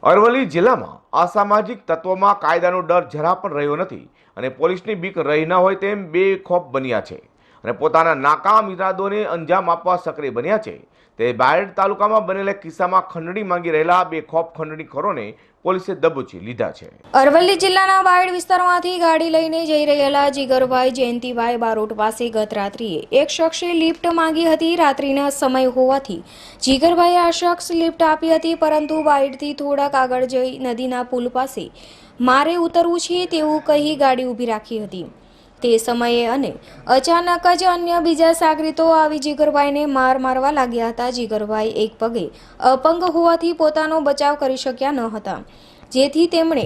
અરવલ્લી જિલ્લામાં અસામાજિક તત્વોમાં કાયદાનો ડર જરા પણ રહ્યો નથી અને પોલીસની બીક રહી ન હોય તેમ બેખોફ બન્યા છે અને પોતાના નાકામ ઇરાદોને અંજામ આપવા સક્રિય બન્યા છે। તે બાયડ તાલુકામાં બનેલા કિસ્સામાં ખંડણી માંગી રહેલા બેખોફ ખંડણીખોરોને પોલીસે દબોચી લીધા છે। અરવલ્લી જિલ્લાના બાયડ વિસ્તારમાંથી ગાડી લઈને જઈ રહેલા જીગરભાઈ જયંતિભાઈ બારોટ પાસે ગત રાત્રિએ એક શખ્સે લિફ્ટ માંગી હતી। રાત્રિના સમય હોવાથી જીગરભાઈએ આ શખ્સ લિફ્ટ આપી હતી, પરંતુ બાયડથી થોડાક આગળ જઈ નદીના પુલ પાસે મારે ઉતરવું છે તેવું કહી ગાડી ઊભી રાખી હતી। તે સમયે અને અચાનક જ અન્ય બીજા સાગરીતો આવી જીગરભાઈને મારવા લાગ્યા હતા। જીગરભાઈ એક પગે અપંગ હોવાથી પોતાનો બચાવ કરી શક્યા ન હતા, જેથી તેમણે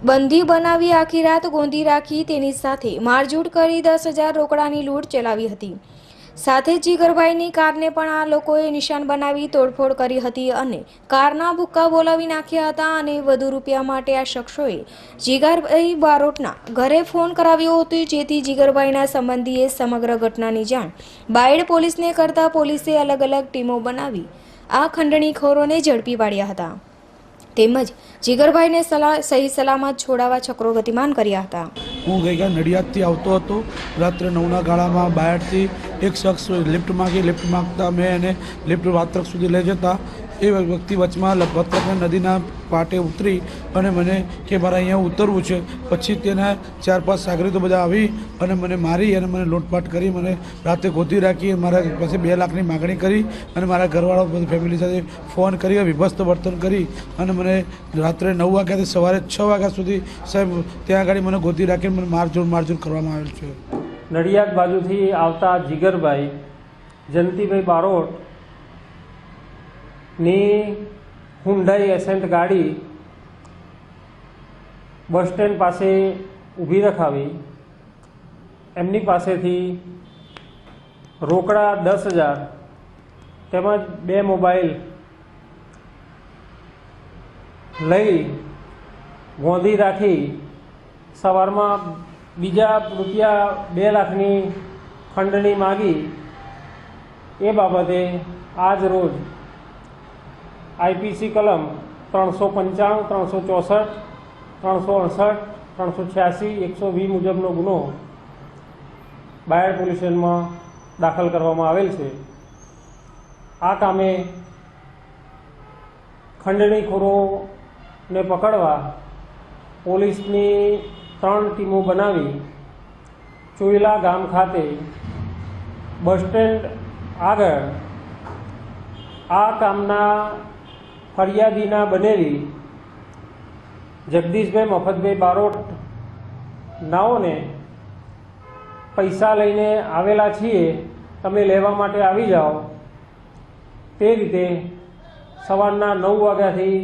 બંધી બનાવી આખી રાત ગોંધી રાખી તેની સાથે મારઝૂડ કરી 10,000 રોકડાની લૂંટ ચલાવી હતી। સાથે જ જીગરભાઈની કારને પણ આ લોકોએ નિશાન બનાવી તોડફોડ કરી હતી અને કારના ભૂક્કા બોલાવી નાખ્યા હતા અને વધુ રૂપિયા માટે આ શખ્સોએ જીગરભાઈ બારોટના ઘરે ફોન કરાવ્યો હતો, જેથી જીગરભાઈના સંબંધીએ સમગ્ર ઘટનાની જાણ બાયડ પોલીસને કરતા પોલીસે અલગ અલગ ટીમો બનાવી આ ખંડણીખોરોને ઝડપી પાડ્યા હતા તેમજ જીગરભાઈને સહી સલામત છોડાવવા ચક્રો ગતિમાન કર્યા હતા। હું ગઈકાલ નડિયાદથી આવતો હતો। રાત્રે 9ના ગાળામાં બાયડથી એક શખ્સ લિફ્ટ માંગતા મેં એને લિફ્ટ વાત્રક સુધી લઈ જતા એ વ્યક્તિ વચમાં વાત્રકના નદીના પાટે ઉતરી અને મને કે મારે અહીંયા ઉતરવું છે। પછી તેના 4-5 સાગરીતો બધા આવી અને મને મારી અને મને લૂંટપાટ કરી, મને રાતે ગોતી રાખી, મારા પાસે 2 લાખની માગણી કરી અને મારા ઘરવાળા બધી ફેમિલી સાથે ફોન કરી વિભસ્ત વર્તન કરી અને મને રાત્રે 9 વાગ્યાથી સવારે 6 વાગ્યા સુધી સાહેબ ત્યાં આગળ મને ગોતી રાખીને મને મારઝૂડ કરવામાં આવેલ છે। નડિયાદ બાજુથી આવતા જીગરભાઈ જયંતિભાઈ બારોટ ની હુન્ડાઈ એસેન્ટ ગાડી બસ સ્ટેન્ડ પાસે ઊભી રખાવી એમની પાસેથી રોકડા 10,000 તેમજ 2 મોબાઈલ લઈ ગોંધી રાખી સવારમાં બીજા રૂપિયા 2 લાખની ખંડણી માગી। એ બાબતે આજ રોજ આઈપીસી કલમ 395, 364, 368, 386, 120 મુજબનો ગુનો બાયડ પોલીસ સ્ટેશનમાં દાખલ કરવામાં આવેલ છે। આ કામે ખંડણીખોરોને પકડવા પોલીસની 3 ટીમો બનાવી ચોઈલા ગામ ખાતે બસ સ્ટેન્ડ આગળ આ કામના ફરિયાદીના બનેલી જગદીશભાઈ મફતભાઈ બારોટ નાઓને પૈસા લઈને આવેલા છીએ, તમે લેવા માટે આવી જાઓ, તે રીતે સવારના 9 વાગ્યાથી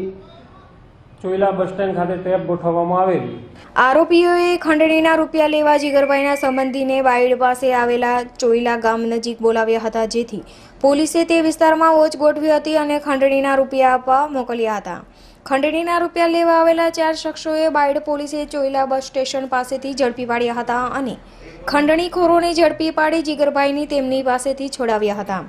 ચોઈલા બસ સ્ટેન્ડ ખાતે ટેપ ગોઠવવામાં આવેલી। આરોપીઓએ ખંડણીના રૂપિયા લેવા જીગરભાઈના સંબંધીને બાયડ પાસે આવેલા ચોઈલા ગામ નજીક બોલાવ્યા હતા, જેથી પોલીસે તે વિસ્તારમાં વોચ ગોઠવી હતી અને ખંડણીના રૂપિયા આપવા મોકલ્યા હતા। ખંડણીના રૂપિયા લેવા આવેલા 4 શખ્સોએ બાયડ પોલીસે ચોઈલા બસ સ્ટેશન પાસેથી ઝડપી પાડ્યા હતા અને ખંડણીખોરોને ઝડપી પાડી જીગરભાઈને તેમની પાસેથી છોડાવ્યા હતા।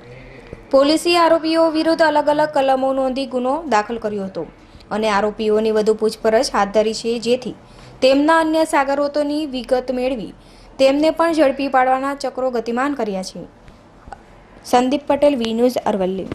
પોલીસે આરોપીઓ વિરુદ્ધ અલગ અલગ કલમો નોંધી ગુનો દાખલ કર્યો હતો અને આરોપીઓની વધુ પૂછપરછ હાથ ધરી છે, જેથી તેમના અન્ય સાગરોતોની વિગત મેળવી તેમને પણ ઝડપી પાડવાના ચક્રો ગતિમાન કર્યા છે। Sandeep Patel, V news, Aravalli.